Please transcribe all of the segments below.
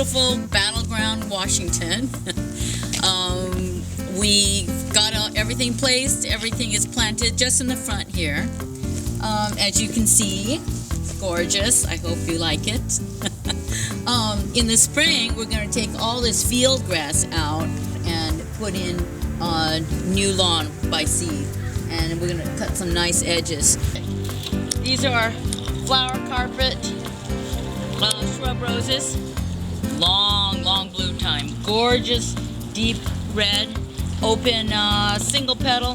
beautiful Battleground, Washington. We got everything placed. Everything is planted just in the front here. As you can see, it's gorgeous. I hope you like it. In the spring, we're going to take all this field grass out and put in new lawn by seed. And we're going to cut some nice edges. These are flower carpet shrub roses. Long bloom time. Gorgeous, deep red, open single petal,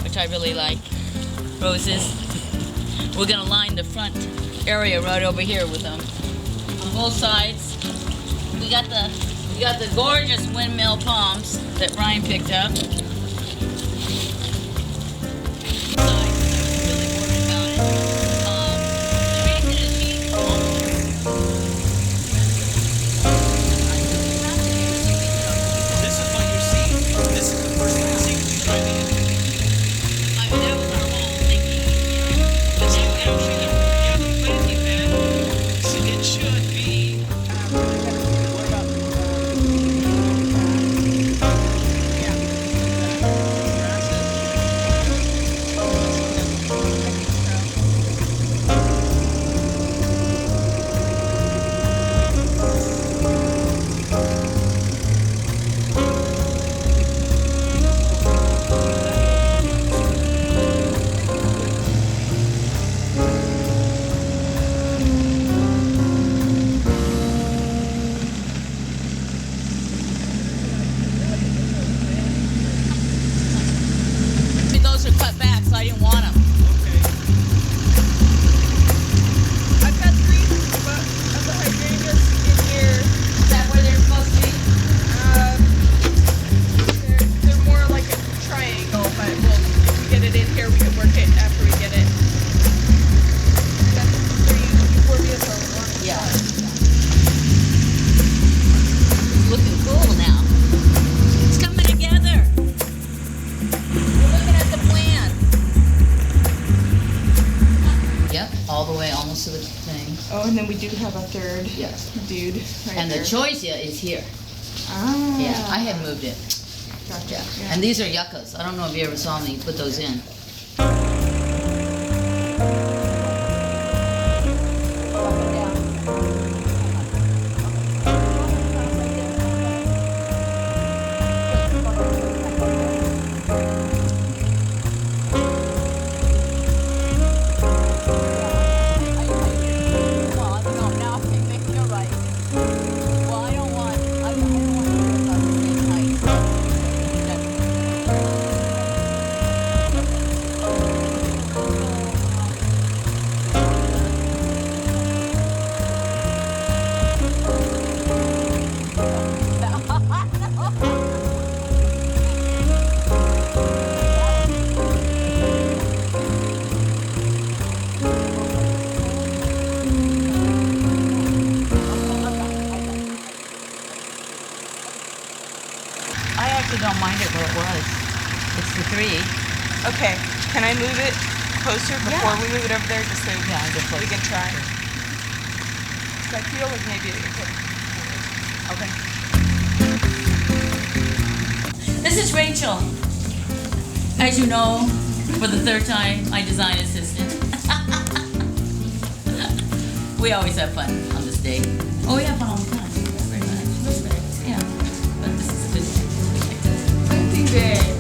which I really like. Roses. We're going to line the front area right over here with them. On both sides, we got the gorgeous windmill palms that Brian picked up. Cut back, so I didn't want them. Okay. I've got 3 of the hydrangeas in here. Is that where they're supposed to be? They're more like a triangle, but if we get it in here, we can work it after we get it. That's 3 euphorbias on one side. Yeah. It's looking cool now. It's coming together. We're looking at the plan. Yep, all the way almost to the thing. Oh, and then we do have a third dude right And there. the choisia is here. Ah. Yeah, I had moved it. Gotcha. Yeah. And these are yuccas. I don't know if you ever saw me put those in. I actually don't mind it where it was. It's the 3. Okay, can I move it closer before we move it over there just so Yeah, we can try? So I feel like maybe it could. Okay. This is Rachel. As you know, for the 3rd time, my design assistant. We always have fun on this day. Oh, we have fun all the time. Very much. Yeah. But this is a good day.